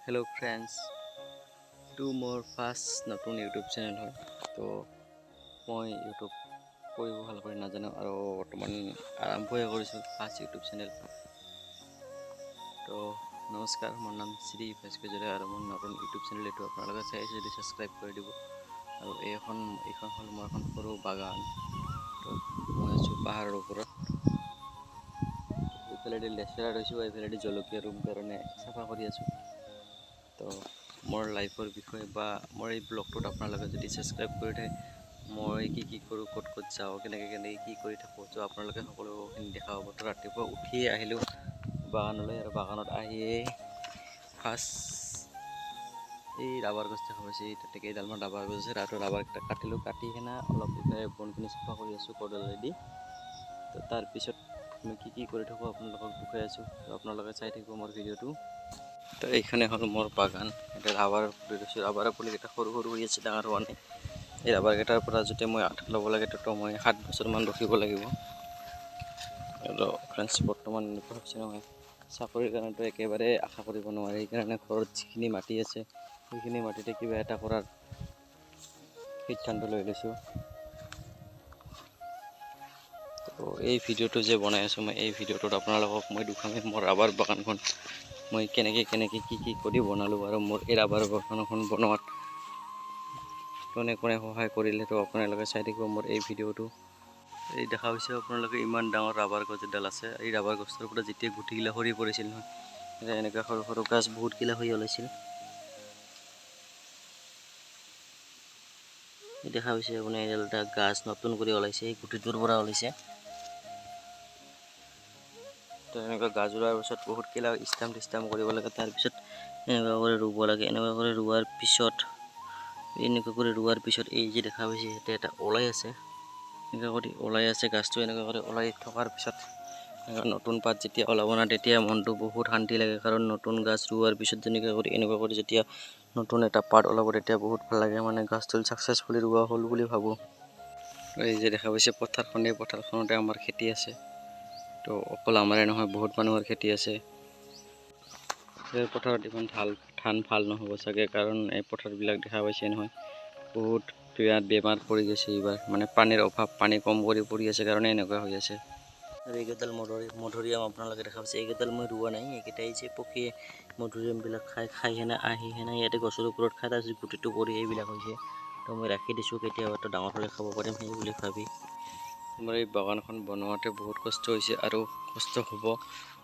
Hello friends टू मोर first नतुन यूट्यूब चैनल है तो मैं यूट्यूब कोई भाल कर नाजानो और बर्तमान आरम्भ फार्स्ट यूट्यूब चैनल तो नमस्कार मोर नाम श्री भास्कर्य और मोर नतुन यूट्यूब चैनल ये अपना चाहे जो सब्सक्राइब कर दी और ये हल मोर सरू बागान तो मैं आसो पहाड़ ऊपर ये लेचरा रही ये जलकिया रूम कारण साफा कर तो मोर लाइफर विषय बा मोर ये ब्लगटोत आपनालोके जदि सब्सक्राइब कर थाके मैं कि करूँ कत जाओ केनेके कि कर थाको तो आपनालोके सकलोखिनि देखा पाब। तो रातिपुवा उठिए आहिलो बागानলৈ और बागानत आहिए फार्स्ट এই রাবার গছ দেখা পাইছে তাতে কেইডালমান রাবার গছ আছে ৰাটো ৰাবাৰকেইটা কাটিলো কাটি কিনে অলপ ইফালে বনখিনি চাফা কৰি আছো কোদালেদি। তো তাৰ পিছত মই কি কৰি থাকো আপোনালোকক দেখাই আছো তো আপোনালোকে চাই থাকিব মোৰ ভিডিঅ'টো। তো এইখানে হল মোৰ বাগান এটা ৰাবাৰ ৰাবাৰ পুলিকেইটা সৰু সৰু হৈ আছে ডাঙৰ হোৱা নাই। এই ৰাবাৰকেইটাৰ পৰা যদি মই আঠ ল'ব লাগে তো মই 7 বছৰমান ৰখিব লাগিব। আৰু ফ্ৰেণ্ডছ বৰ্তমান ভাবছি নহয় চাকৰিৰ কাৰণেতো একেবাৰে আশা কৰিব নোৱাৰি, সেইকাৰণে ঘৰত যিখিনি মাটি আছে সেইখিনি মাটিতে কিবা এটা কৰাৰ সিদ্ধান্ত লৈ লৈছোঁ। তো এই ভিডিঅ'টো যে বনাই আছোঁ মই এই ভিডিঅ'টোত আপোনালোকক মই দেখামেই মোৰ ৰাবাৰ বাগানখন মই কেনেকে কি কৰি বনালো আৰু মোৰ এই ৰাবাৰ বাগানখন বনোৱাত কোনে কোনে সহায় কৰিলে তো আপোনালোকে চাই থাকিব মোৰ এই ভিডিঅ'টো। এই দেখা পাইছে আপোনালোকে ইমান ডাঙৰ ৰাবাৰ গছ এডাল আছে। এই ৰাবাৰ গছৰ পৰা যেতিয়া গুটিগিলা সৰি পৰিছিল নহয় এতিয়া এনেকুৱা সৰু সৰু গাছ বহুতগিলা হৈ ওলাইছিল। এই দেখা পাইছে আপুনি এডাল গাছ নতুন কৰি ওলাইছে, এই গুটিটোৰ পৰা ওলাইছে। তো এনেকুৱা গাছ ৰোৱাৰ পিছত বহুতগিলা ষ্টাম কৰিব লাগে, তাৰপিছত এনেকুৱা কৰি ৰুব লাগে। এনেকুৱা কৰি ৰোৱাৰ পিছত এই যে দেখা পাইছে ইয়াতে এটা ওলাই আছে, এনেকুৱা কৰি ওলাই আছে গাছটো। এনেকুৱা কৰি ওলাই থকাৰ পিছত নতুন পাত যেতিয়া ওলাব না তেতিয়া মনটো বহুত শান্তি লাগে, কাৰণ নতুন গাছ ৰোৱাৰ পিছত এনেকুৱা কৰি যেতিয়া নতুন এটা পাত ওলাব তেতিয়া বহুত ভাল লাগে, মানে গাছটো ছাকচেছফুলি ৰোৱা হ'ল বুলি ভাবোঁ। এই যে দেখা পাইছে পথাৰখন, এই পথাৰখনতে আমাৰ খেতি আছে। তো অকল আমাৰে নহয় বহুত মানুহৰ খেতি আছে। এই পথাৰত ইমান ধান ভাল নহ'ব চাগে, কাৰণ এই পথাৰবিলাক দেখা পাইছে নহয় বহুত বেমাৰ পৰি গৈছে এইবাৰ, মানে পানীৰ অভাৱ, পানী কম কৰি পৰি আছে কাৰণে এনেকুৱা হৈ আছে। আৰু এইকেইডাল মধুৰিআম আপোনালোকে দেখা পাইছে, এইকেইডাল মই ৰোৱা নাই, এইকেইটাই যে পক্ষীয়ে মধুৰিআমবিলাক খাই কিনে আহি কিনে ইয়াতে গছৰ ওপৰত খাই তাৰপিছত গুটিটো পৰি এইবিলাক হৈছে। তো মই ৰাখি দিছোঁ কেতিয়াবা ডাঙৰ হ'লে খাব পাৰিম সেই বুলি ভাবি। আমাৰ এই বাগানখন বনোৱাতে বহুত কষ্ট হৈছে আৰু কষ্ট হ'ব,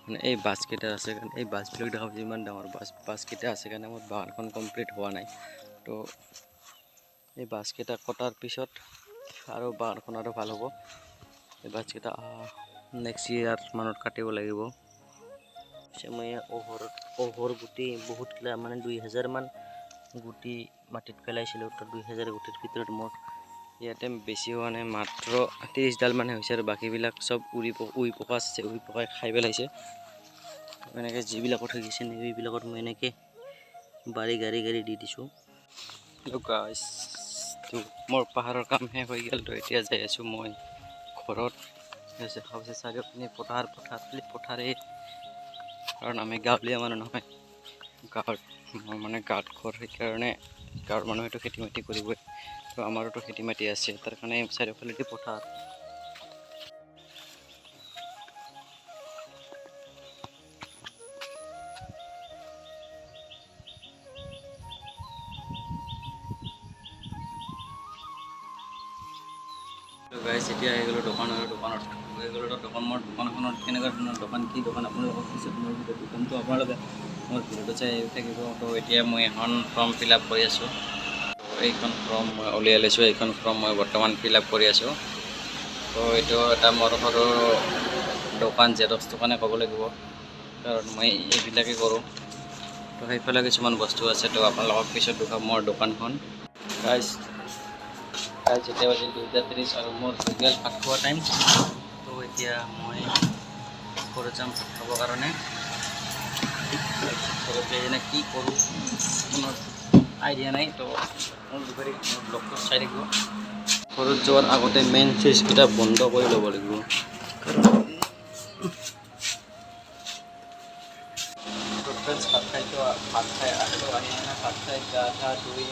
মানে এই বাছকেইটা আছে কাৰণে এই বাছবিলাক দেখা পাইছে ইমান ডাঙৰ বাছকেইটা আছে কাৰণে মোৰ বাগানখন কমপ্লিট হোৱা নাই। তো এই বাছকেইটা কটাৰ পিছত আৰু বাগানখন আৰু ভাল হ'ব। এই বাছকেইটা নেক্সট ইয়াৰ মানত কাটিব লাগিব। মই অহৰ গুটি বহুতগিলা মানে 2000 মান গুটি মাটিত পেলাইছিলোঁ। তো 2000 গুটিৰ ভিতৰত মোৰ ইয়াতে বেছি হোৱা নাই, মাত্ৰ 30ডাল মানে হৈছে আৰু বাকীবিলাক চব উই পকা আছে, উই পকাই খাই পেলাইছে। এনেকৈ যিবিলাকত হৈ গৈছে এইবিলাকত মই এনেকৈ বাৰী গাড়ী দি দিছোঁ। গাইছ তো মোৰ পাহাৰৰ কাম শেষ হৈ গ'ল, তো এতিয়া যাই আছোঁ মই ঘৰত। খাবছে চাৰিওপিনে পথাৰেই, কাৰণ আমি গাঁৱলীয়া মানুহ নহয়, গাঁৱত মানে গাঁৱত ঘৰ, সেইকাৰণে গাঁৱৰ মানুহেতো খেতি মাটি কৰিবই। তো আমাৰোতো খেতি মাটি আছে, তাৰ কাৰণে চাৰিওফালেদি পথাৰ। গাইছ এতিয়া আহি গ'লোঁ দোকানত হৈ গ'লোঁ। তো দোকানখনত কেনেকুৱা ধৰণৰ দোকান, কি দোকান আপোনালোকক পিছত মোৰ ভিডিঅ'টো কম, তো আপোনালোকে মোৰ ভিডিঅ'টো চাই থাকিব। তো এতিয়া মই এখন ফৰ্ম ফিল আপ কৰি আছোঁ। এইখন ফৰ্ম মই উলিয়াই লৈছোঁ, এইখন ফৰ্ম মই বৰ্তমান ফিল আপ কৰি আছোঁ। তো এইটো এটা মোৰ সৰু দোকান, জেৰক্স দোকানে ক'ব লাগিব, কাৰণ মই এইবিলাকেই কৰোঁ। তো সেইফালে কিছুমান বস্তু আছে, তো আপোনালোকক পিছত দেখাম মোৰ দোকানখন। গাইছ এতিয়া বাজিল 2:30 আৰু মোৰ হৈ গ'ল ভাত খোৱা টাইম। তো এতিয়া মই ঘৰত যাম ভাত খাবৰ কাৰণে। ঘৰত যাই কিনে কি কৰোঁ কোনো আইডিয়া নাই, তো মোৰ ব্লগটো চাই থাকিব। ঘৰত যোৱাৰ আগতে মেইন চুইচকেইটা বন্ধ কৰি ল'ব লাগিব, ফ্ৰেণ্ডছ ভাত খাইতো ভাত খাই আহিলোঁ, আহি ভাত খাই গা চা ধুই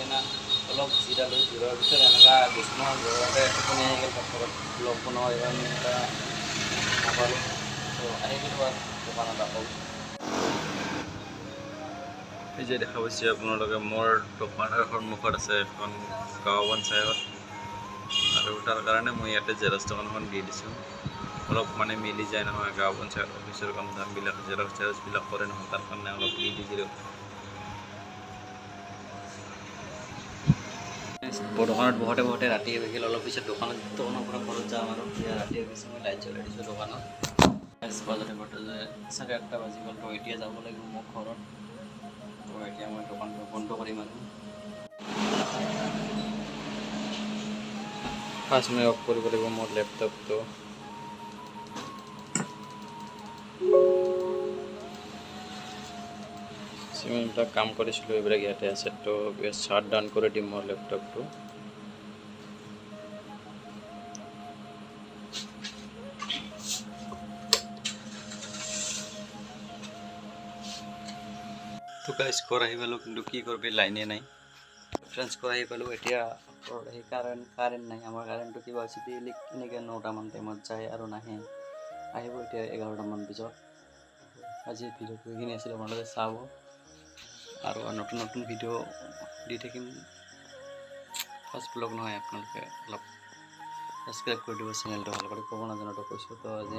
অলপ জিৰালোঁ, জিৰোৱাৰ পিছত এনেকুৱা বিছনাৰ ঘৰতে টোপনি আহি গ'ল, তাৰপিছত ব্লগ বনোৱা ইমান এটা নাপালোঁ। ত' আহি গ'লোঁ আৰু দোকানত আকৌ। এই যে দেখা পাইছে আপোনালোকে মোৰ দোকানৰ সন্মুখত আছে এখন গাঁও পঞ্চায়ত, আৰু তাৰ কাৰণে মই ইয়াতে জেৰক্স দোকানখন দি দিছোঁ। অলপ মানে মিলি যায় নহয়, গাঁও পঞ্চায়ত অফিচৰ কাম ধামবিলাক জেৰক্সবিলাক কৰে নহয়, তাৰ কাৰণে অলপ দি দিছিলোঁ। দোকানত বহোতে ৰাতি হৈ গ'ল, অলপ পিছত দোকানৰ পৰা ঘৰত যাম আৰু এতিয়া ৰাতি হৈ গৈছে। মই লাইট জ্বলাই দিছোঁ দোকানত। বাজতে চাৰে 8টা বাজি গ'ল, তো এতিয়া যাব লাগিব মোক ঘৰত। তো এতিয়া মই দোকানটো বন্ধ কৰিম আৰু ফাৰ্ষ্ট মই অফ কৰিব লাগিব মোৰ লেপটপটো। যিমানবিলাক কাম কৰিছিলোঁ এইবিলাক ইয়াতে আছে, তো শ্বাট ডাউন কৰি দিম মোৰ লেপটপটো। তো গাইজ ঘৰ আহি পালোঁ, কিন্তু কি কৰিবি লাইনে নাই। ফ্ৰেন্স ঘৰ আহি পালোঁ, এতিয়া সেই কাৰেণ্ট নাই। আমাৰ কাৰেণ্টটো কিবা হৈছে, এনেকৈ 9টামান টাইমত যায় আৰু নাহে, আহিব এতিয়া 11টামান পিছত। আজি ভিডিঅ'টো এইখিনি আছিলে, আপোনালোকে চাব আৰু নতুন নতুন ভিডিঅ' দি থাকিম। ফাৰ্ষ্ট ব্লগ নহয়, আপোনালোকে অলপ ছাবস্ক্ৰাইব কৰি দিব চেনেলটো, ভাল কৰি ক'ব নাজানোতো কৈছোঁ। তো আজি